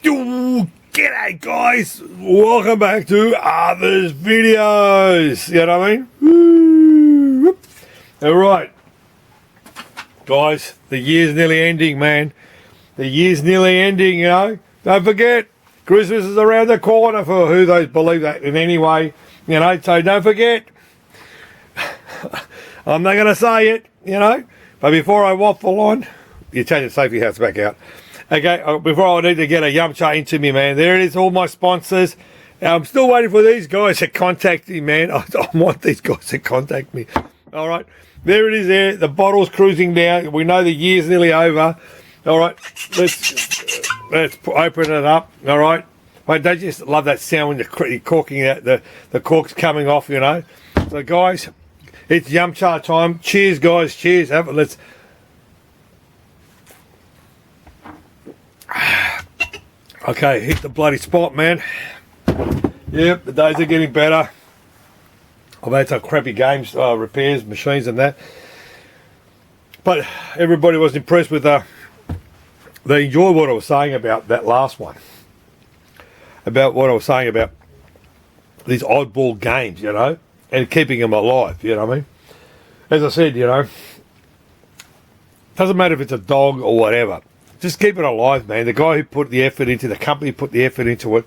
G'day guys, welcome back to others videos. You know what I mean? Alright guys, the year's nearly ending, man. The year's nearly ending, you know. Don't forget, Christmas is around the corner for who those believe that in any way, you know. So don't forget. I'm not going to say it, you know. But before I waffle on, you take the safety hats back out. Okay, before I need to get a Yamato into me, man. There it is, all my sponsors. I'm still waiting for these guys to contact me, man. I want these guys to contact me. All right, there it is there. The bottle's cruising down. We know the year's nearly over. All right, let's open it up. All right. Wait, don't you just love that sound when you're corking out, the cork's coming off, you know? So, guys, it's Yamato time. Cheers, guys. Cheers. Let's... Okay, hit the bloody spot, man. Yep, the days are getting better. I've had some crappy games, repairs, machines and that. But everybody was impressed with they enjoyed what I was saying about that last one. About what I was saying about these oddball games, you know, and keeping them alive, you know what I mean? As I said, you know, doesn't matter if it's a dog or whatever. Just keep it alive, man. The guy who put the effort into, the company put the effort into it,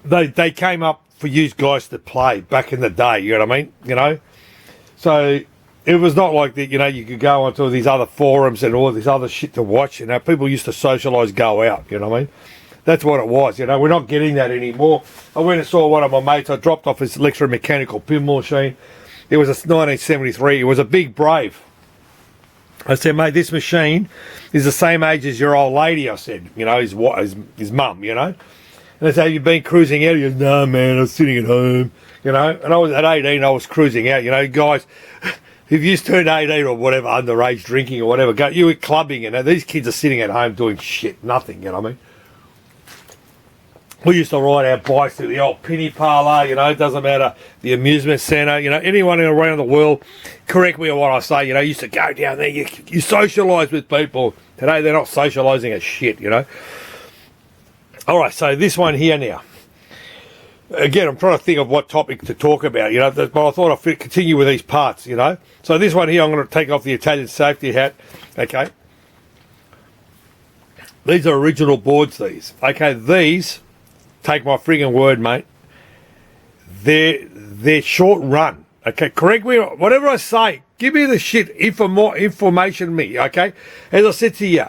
they came up for you guys to play back in the day, you know what I mean? You know? So it was not like that, you know, you could go onto these other forums and all this other shit to watch, you know. People used to socialise, go out, you know what I mean? That's what it was, you know. We're not getting that anymore. I went and saw one of my mates. I dropped off his electromechanical pinball machine. It was a 1973. It was a big Brave. I said, mate, this machine is the same age as your old lady, I said, you know, his mum, you know. And I said, have you been cruising out? He goes, no, man, I was sitting at home, you know. And I was at 18, I was cruising out, you know. Guys, if you turned 18 or whatever, underage drinking or whatever, you were clubbing, you know. These kids are sitting at home doing shit, nothing, you know what I mean? We used to ride our bikes to the old penny parlour, you know, it doesn't matter, the amusement centre, you know, anyone around the world, correct me on what I say, you know, used to go down there, you socialise with people. Today they're not socialising as shit, you know. Alright, so this one here now. Again, I'm trying to think of what topic to talk about, you know, but I thought I'd continue with these parts, you know. So this one here, I'm going to take off the Italian safety hat, okay. These are original boards, these. Okay, these... Take my friggin' word, mate. They're short run. Okay, correct me. Whatever I say, give me the shit. More information, me. Okay. As I said to you,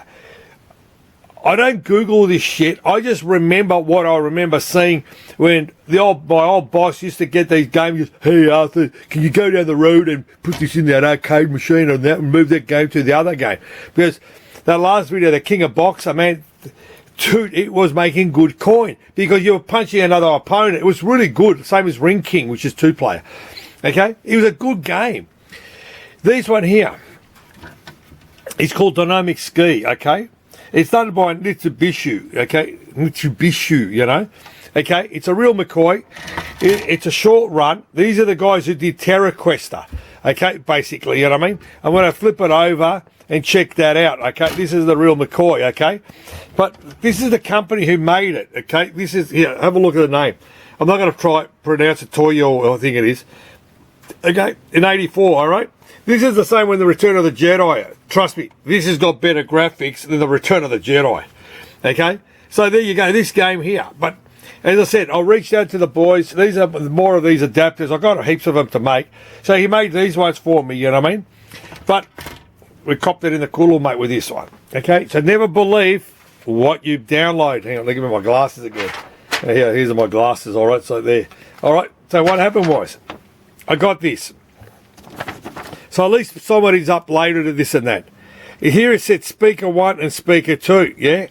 I don't Google this shit. I just remember what I remember seeing when my old boss used to get these games. Hey Arthur, can you go down the road and put this in that arcade machine and that and move that game to the other game? Because that last video, the King of Boxer, man. Dude, it was making good coin because you were punching another opponent. It was really good, same as Ring King, which is 2-player. Okay, it was a good game. This one here, it's called Dynamic Ski. Okay, it's done by Mitsubishi. Okay, Mitsubishi, you know. Okay, it's a real McCoy. It's a short run. These are the guys who did Terra Questa. Okay, basically, you know what I mean. I'm going to flip it over and check that out, okay? This is the real McCoy, okay? But this is the company who made it, okay? This is, here, have a look at the name. I'm not going to pronounce it Taiyo, I think it is. Okay, in 84, all right? This is the same when the Return of the Jedi. Trust me, this has got better graphics than the Return of the Jedi, okay? So there you go, this game here. But as I said, I reached out to the boys. These are more of these adapters. I got heaps of them to make. So he made these ones for me, you know what I mean? But... we copped it in the cooler, mate, with this one. Okay, so never believe what you download. Hang on, let me get my glasses again. Here, here's my glasses, all right, so there. All right, so what happened was, I got this. So at least somebody's uploaded it, this and that. Here it said speaker 1 and speaker 2, yeah?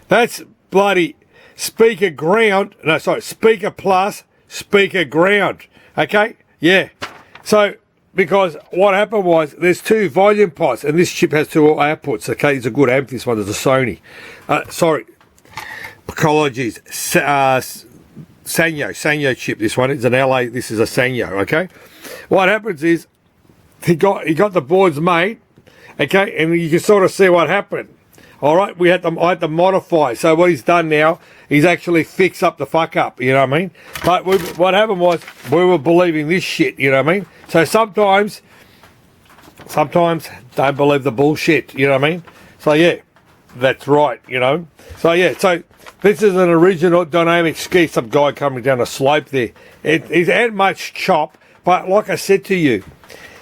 That's bloody speaker ground. No, sorry, speaker plus, speaker ground. Okay, yeah. So... because what happened was there's 2 volume pots and this chip has 2 outputs. Okay, it's a good amp. This one is a Sony. Sorry, apologies. Sanyo chip. This one is an LA. This is a Sanyo. Okay, what happens is he got the boards made. Okay, and you can sort of see what happened. All right, I had to modify. So what he's done now, he's actually fixed up the fuck up. You know what I mean? But what happened was we were believing this shit. You know what I mean? So sometimes don't believe the bullshit. You know what I mean? So yeah, that's right. You know. So yeah, so this is an original dynamic ski. Some guy coming down a slope there. It ain't much chop, but like I said to you,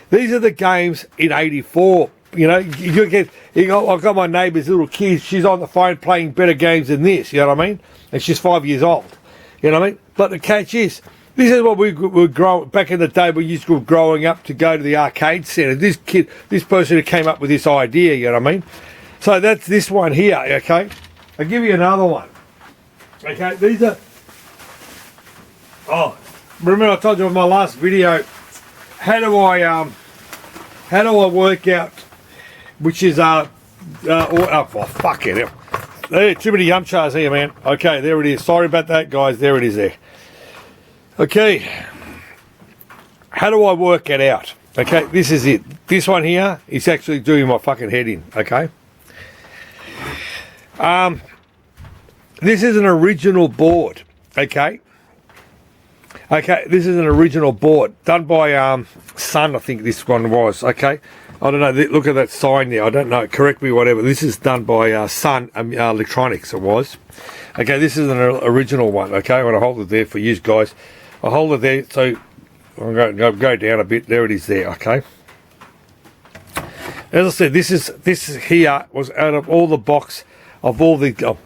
these are the games in '84. You know, I've got my neighbour's little kid. She's on the phone playing better games than this. You know what I mean? And she's 5 years old. You know what I mean? But the catch is, this is what we were growing back in the day. We used to be growing up to go to the arcade centre. This person who came up with this idea. You know what I mean? So that's this one here. Okay, I'll give you another one. Okay, these are. Oh, remember I told you in my last video. How do I work out? Which is oh fuck it. There, too many yumchas here, man. Okay, there it is. Sorry about that, guys. There it is there. Okay. How do I work it out? Okay, this is it. This one here is actually doing my fucking head in, okay? This is an original board, okay? Okay, this is an original board done by Sun, I think this one was, okay? I don't know, look at that sign there, I don't know, correct me, whatever. This is done by Sun Electronics, it was. Okay, this is an original one, okay? I'm going to hold it there for you guys. I'll hold it there, so I'm going to go down a bit. There it is there, okay? As I said, this here was out of all the box of all the... all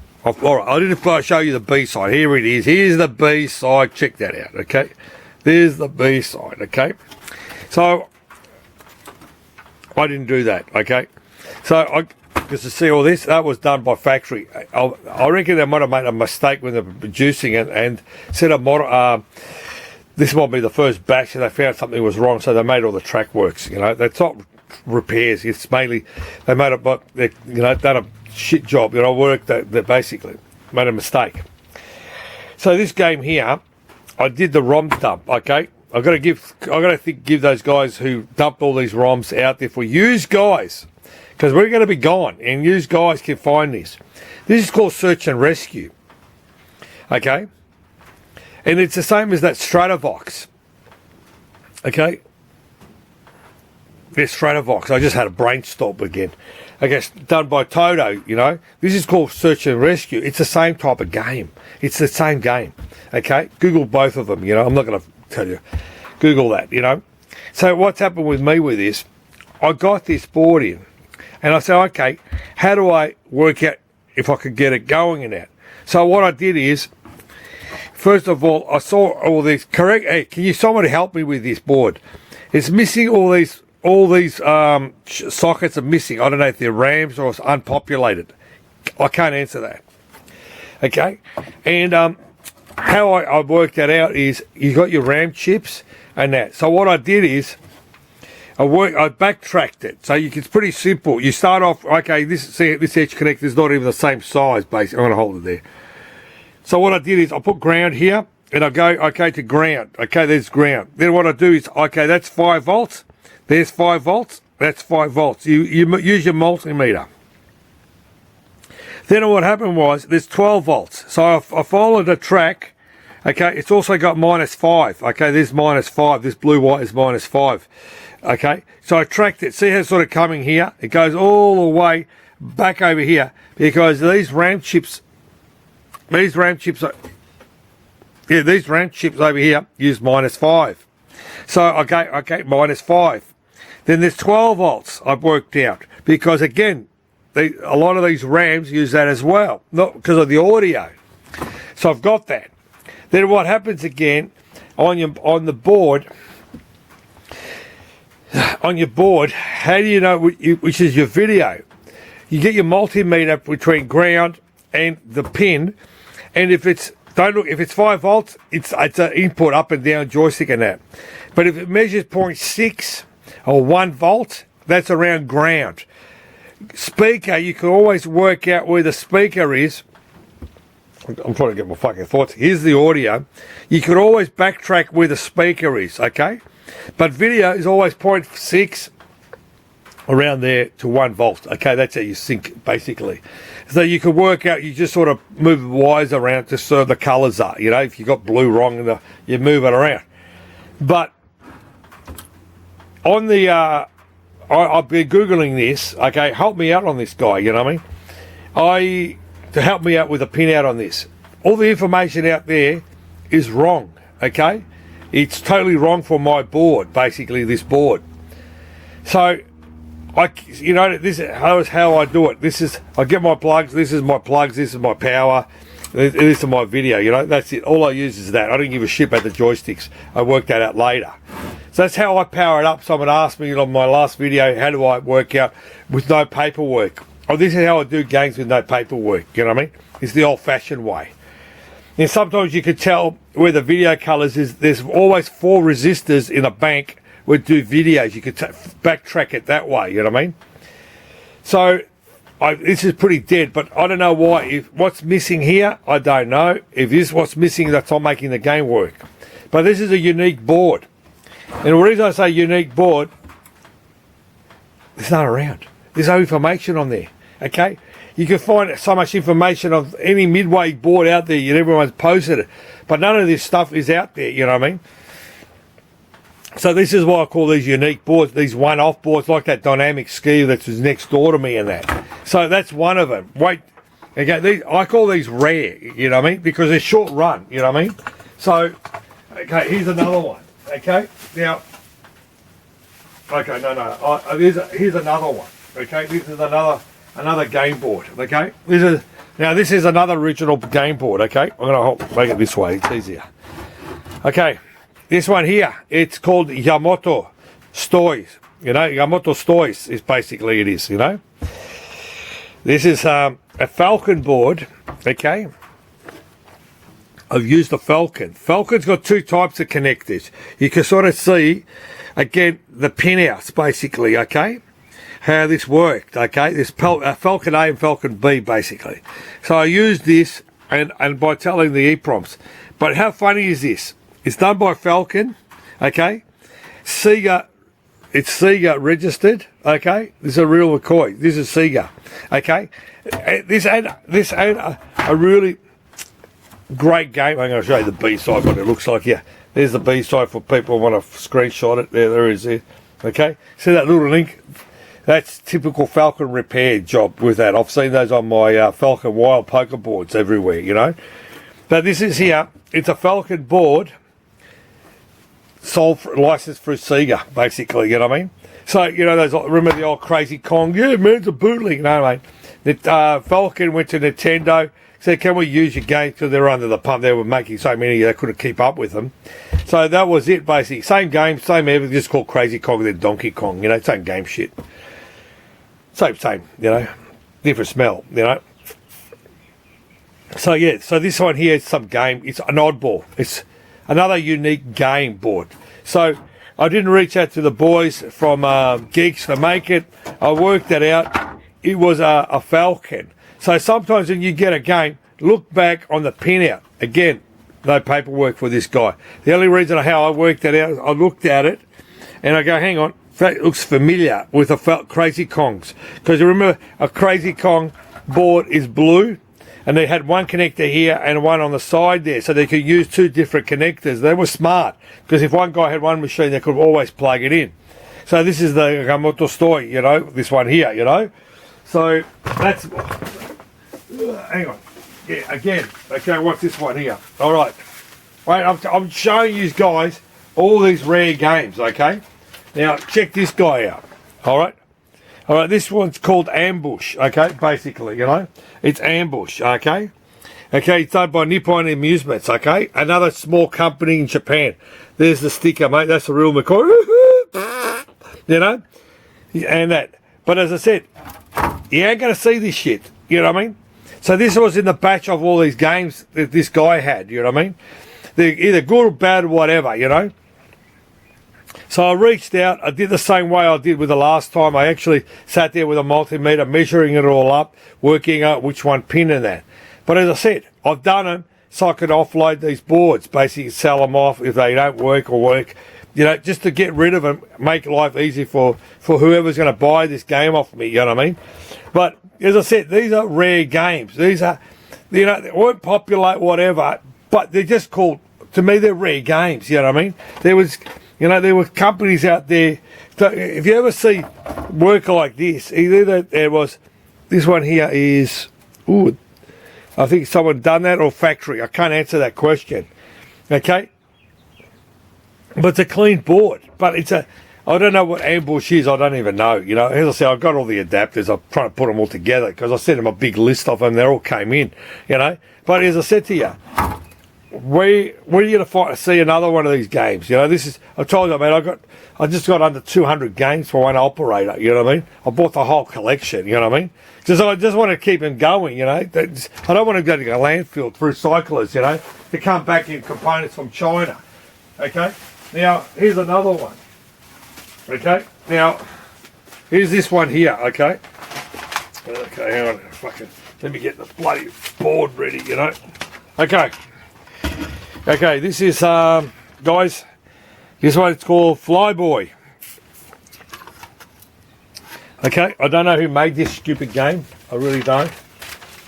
right, I didn't show you the B side. Here it is. Here's the B side. Check that out, okay? There's the B side, okay? So... I didn't do that, okay? So, just to see all this, that was done by factory. I reckon they might have made a mistake when they were producing it and set up this might be the first batch and they found something was wrong, so they made all the track works, you know. That's not repairs, it's mainly, they made it, but they, you know, done a shit job, you know, work that basically made a mistake. So this game here, I did the ROM dump, okay? I've got to give those guys who dumped all these ROMs out there for use guys, because we're going to be gone, and use guys can find this. This is called Search and Rescue, okay? And it's the same as that STRATOVOX, okay? This STRATOVOX, I just had a brainstorm again. I guess done by Toto, you know. This is called Search and Rescue. It's the same type of game. It's the same game, okay? Google both of them, you know. I'm not going to tell you. Google that, you know. So what's happened with me with this, I got this board in, and I said, okay, how do I work out if I could get it going in that? So what I did is, first of all, I saw all these, hey, can you somebody help me with this board? It's missing all these sockets are missing. I don't know if they're RAMs or it's unpopulated. I can't answer that. Okay? And how I worked that out is you got your RAM chips and that. So what I did is I backtracked it. So it's pretty simple. You start off, okay, this edge connector is not even the same size, basically. I'm going to hold it there. So what I did is I put ground here and I go, okay, to ground. Okay, there's ground. Then what I do is, okay, that's 5 volts. There's 5 volts. That's 5 volts. You use your multimeter. Then what happened was, there's 12 volts. So I followed a track. Okay, it's also got -5. Okay, there's -5. This blue white is -5. Okay, so I tracked it. See how it's sort of coming here? It goes all the way back over here because these RAM chips over here use -5. So, okay, -5. Then there's 12 volts I've worked out because, again, a lot of these RAMs use that as well, not because of the audio. So I've got that. Then what happens again on the board? On your board, how do you know which is your video? You get your multimeter between ground and the pin, and if it's 5 volts, it's an input up and down joystick and that. But if it measures 0.6 or 1 volt, that's around ground. Speaker, you can always work out where the speaker is. I'm trying to get my fucking thoughts. Here's the audio. You could always backtrack where the speaker is, okay? But video is always 0.6 around there to 1 volt. Okay, that's how you sync, basically. So you can work out, you just sort of move the wires around to so the colours are, you know, if you got blue wrong, you move it around. But on the, I've been Googling this, okay, help me out on this guy, you know what I mean? To help me out with a pinout on this. All the information out there is wrong, okay? It's totally wrong for my board, basically, this board. So, you know, this is how I do it. This is, I get my plugs, this is my plugs, this is my power, this is my video, you know, that's it. All I use is that. I don't give a shit about the joysticks. I work that out later. So that's how I power it up. Someone asked me on my last video, how do I work out with no paperwork? Oh, this is how I do games with no paperwork, you know what I mean? It's the old-fashioned way. And sometimes you could tell where the video colours is, there's always 4 resistors in a bank would do videos. You could backtrack it that way, you know what I mean? So, this is pretty dead, but I don't know why. If what's missing here, I don't know. If this is what's missing, that's not making the game work. But this is a unique board. And the reason I say unique board, there's none around. There's no information on there, okay? You can find so much information on any midway board out there, and everyone's posted it. But none of this stuff is out there, you know what I mean? So this is why I call these unique boards, these one-off boards, like that dynamic ski that was next door to me and that. So that's one of them. Wait, okay, I call these rare, you know what I mean? Because they're short run, you know what I mean? So, okay, here's another one, okay? Now, okay, no, here's another one. Okay, this is another game board. Okay, this is another original game board. Okay, I'm gonna make it this way. It's easier. Okay, this one here. It's called Yamato Stoys. You know, Yamato Stoys is basically it is. You know, this is a Falcon board. Okay, I've used a Falcon. Falcon's got 2 types of connectors. You can sort of see again the pinouts basically. Okay. How this worked, okay? This Falcon A and Falcon B, basically. So I used this, and by telling the EEPROMs. But how funny is this? It's done by Falcon, okay? Sega, it's Sega registered, okay? This is a real McCoy. This is Sega, okay? This ain't a really great game. I'm going to show you the B-side, what it looks like here. There's the B-side for people who want to screenshot it. There it is there, okay? See that little link? That's typical Falcon repair job with that. I've seen those on my Falcon Wild poker boards everywhere, you know. But this is here. It's a Falcon board sold, licensed through Sega, basically, you know what I mean? So, you know, remember the old Crazy Kong? Yeah, man, it's a bootleg. No, mate. Falcon went to Nintendo, said, can we use your games? Because they're under the pump. They were making so many, they couldn't keep up with them. So that was it, basically. Same game, same everything, just called Crazy Kong, then Donkey Kong, you know, same game shit. Same, you know, different smell, you know. So yeah, so this one here is some game. It's an oddball. It's another unique game board. So I didn't reach out to the boys from Geeks to make it. I worked it out. It was a Falcon. So sometimes when you get a game, look back on the pinout. Again, no paperwork for this guy. The only reason how I worked it out is I looked at it and I go, hang on. That looks familiar with a Crazy Kongs, because you remember a Crazy Kong board is blue, and they had one connector here and one on the side there, so they could use 2 different connectors. They were smart, because if one guy had one machine, they could always plug it in. So this is the Yamato story, you know, this one here, you know. So that's, hang on, yeah, again, okay, what's this one here? All right, wait, I'm showing you guys all these rare games, okay. Now, check this guy out, all right? All right, this one's called Ambush, okay, basically, you know? It's Ambush, okay? Okay, it's done by Nippon Amusements, okay? Another small company in Japan. There's the sticker, mate. That's the real McCoy. You know? And that. But as I said, you ain't going to see this shit, you know what I mean? So this was in the batch of all these games that this guy had, you know what I mean? They're either good or bad or whatever, you know? So I reached out. I did the same way I did with the last time. I actually sat there with a multimeter, measuring it all up, working out which one pin and that. But as I said, I've done them so I could offload these boards, basically sell them off if they don't work or work. you know, just to get rid of them, make life easy for whoever's going to buy this game off me, you know what I mean? But, as I said, these are rare games. These are, you know, they weren't popular, whatever, but they're just called, to me, they're rare games, you know what I mean? There was, you know, there were companies out there, so if you ever see work like this, either there was, this one here is, ooh, I think someone done that, or factory. I can't answer that question, okay? But it's a clean board, but it's a, I don't know what ambush is, I don't even know, you know. As I said, I've got all the adapters, I'm trying to put them all together, because I sent them a big list of them, they all came in, you know. But as I said to you, where are you going to see another one of these games? You know, this is, I told you, man, I just got under 200 games for one operator, you know what I mean? I bought the whole collection, you know what I mean? Because I just want to keep them going, you know. I don't want to go to a landfill for recyclers, you know, to come back in components from China, okay? Now, here's another one, okay? Now, here's this one here, okay? Okay, hang on, fucking, let me get the bloody board ready, you know? Okay. Okay, this is, guys, this one's called Flyboy. Okay, I don't know who made this stupid game. I really don't.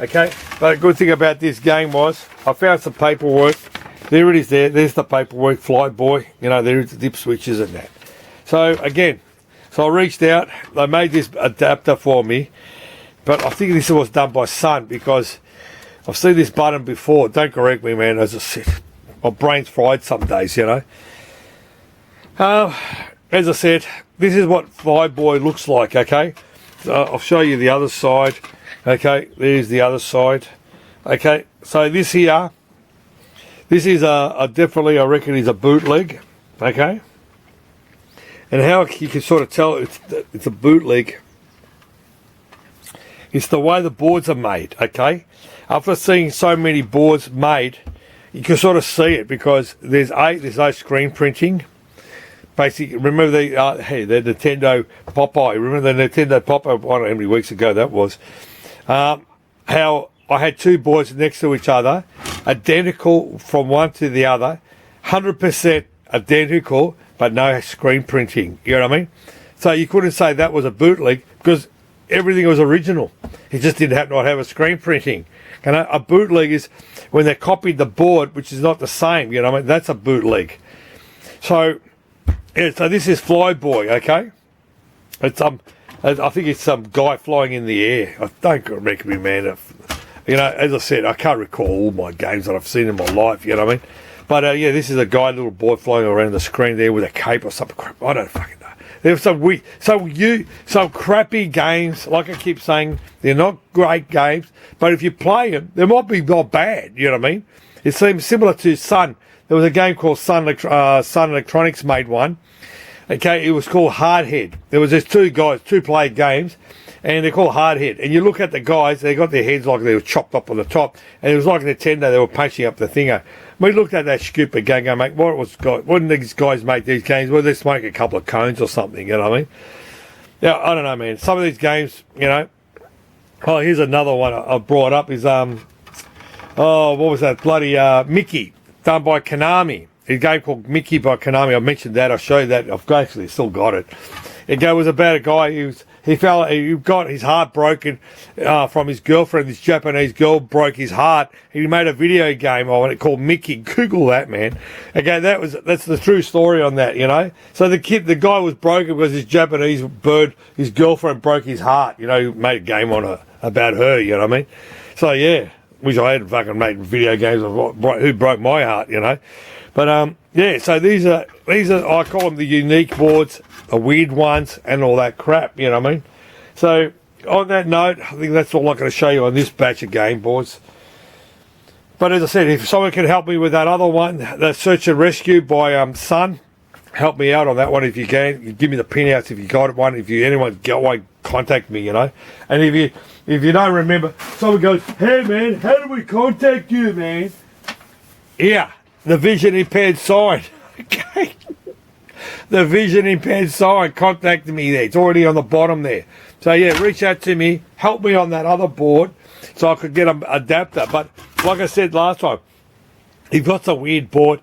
Okay, but a good thing about this game was I found some paperwork. There it is there. There's the paperwork, Flyboy. You know, there's the dip switches and that. So, again, so I reached out. They made this adapter for me. But I think this was done by Sun because I've seen this button before. Don't correct me, man. As I said, my brain's fried some days, you know. As I said, this is what Flyboy looks like, okay? So I'll show you the other side. Okay, there's the other side. Okay, so this here, this is a definitely, I reckon, is a bootleg, okay? And how you can sort of tell it's a bootleg, it's the way the boards are made, okay? After seeing so many boards made, you can sort of see it because there's no screen printing. Basically, remember the Nintendo Popeye. Remember the Nintendo Popeye? I don't know how many weeks ago that was. How I had two boards next to each other, identical from one to the other, 100% identical, but no screen printing. You know what I mean? So you couldn't say that was a bootleg because everything was original. It just didn't have not have a screen printing. You know, a bootleg is when they copied the board, which is not the same. You know what I mean? That's a bootleg. So, yeah, so this is Flyboy, okay? It's I think it's some guy flying in the air. I don't correct me, man. You know, as I said, I can't recall all my games that I've seen in my life. You know what I mean? But yeah, this is a guy, little boy, flying around the screen there with a cape or something. I don't fucking know. There's some crappy games. Like I keep saying, they're not great games. But if you play them, they might be not bad. You know what I mean? It seems similar to Sun. There was a game called Sun Electronics made one. Okay, it was called Hardhead. There was these two guys, two-player games, and they're called Hardhead. And you look at the guys, they got their heads like they were chopped up on the top, and it was like Nintendo, they were punching up the thinger. We looked at that stupid game, going, mate, wouldn't these guys make these games? Well, they smoke a couple of cones or something, you know what I mean? Yeah, I don't know, man. Some of these games, you know. Oh, here's another one I brought up is, what was that? Bloody Mickey, done by Konami. A game called Mickey by Konami. I mentioned that. I showed that. I've actually still got it. It was about a guy he got his heart broken from his girlfriend. This Japanese girl broke his heart. He made a video game of it called Mickey. Google that, man. Okay, that's the true story on that, you know. So the guy was broken because his Japanese bird, his girlfriend broke his heart. You know, he made a game about her. You know what I mean? So yeah, wish I had fucking made video games of who broke my heart. You know. But yeah, so these are I call them the unique boards, the weird ones, and all that crap. You know what I mean? So on that note, I think that's all I'm going to show you on this batch of game boards. But as I said, if someone can help me with that other one, the Search and Rescue by Sun, help me out on that one if you can. You give me the pinouts if you got one. If anyone got one, contact me. You know. And if you don't remember, someone goes, "Hey man, how do we contact you, man?" Yeah. The vision impaired sign. Okay. The vision impaired sign. Contact me there. It's already on the bottom there. So yeah, reach out to me. Help me on that other board so I could get an adapter. But like I said last time, if you've got some weird board,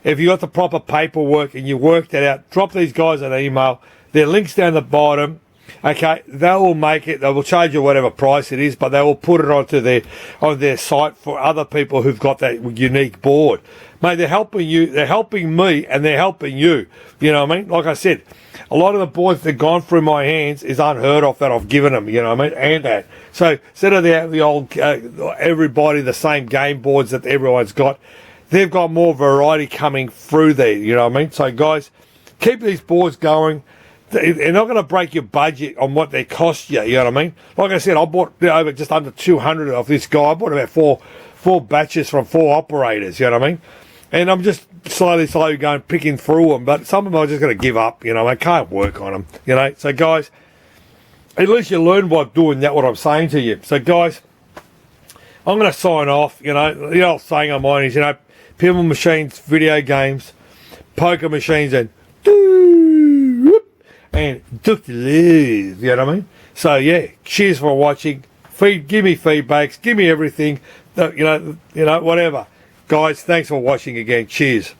if you got the proper paperwork and you worked it out, drop these guys an email. Their links down the bottom. Okay, they will make it. They will charge you whatever price it is, but they will put it on their site for other people who've got that unique board. Mate, they're helping you. They're helping me, and they're helping you. You know what I mean? Like I said, a lot of the boards that have gone through my hands is unheard of that I've given them. You know what I mean? And that. So instead of the old everybody the same game boards that everyone's got, they've got more variety coming through there. You know what I mean? So guys, keep these boards going. They're not going to break your budget on what they cost you. You know what I mean? Like I said, I bought over just under 200 of this guy. I bought about four batches from 4 operators. You know what I mean? And I'm just slowly going picking through them. But some of them I'm just going to give up. You know, I can't work on them. You know, so guys, at least you learn by doing that. What I'm saying to you. So guys, I'm going to sign off. You know, the old saying of mine is, you know, pinball machines, video games, poker machines, and took the lose, you know what I mean? So yeah, cheers for watching. Give me feedbacks, give me everything. You know, whatever. Guys, thanks for watching again. Cheers.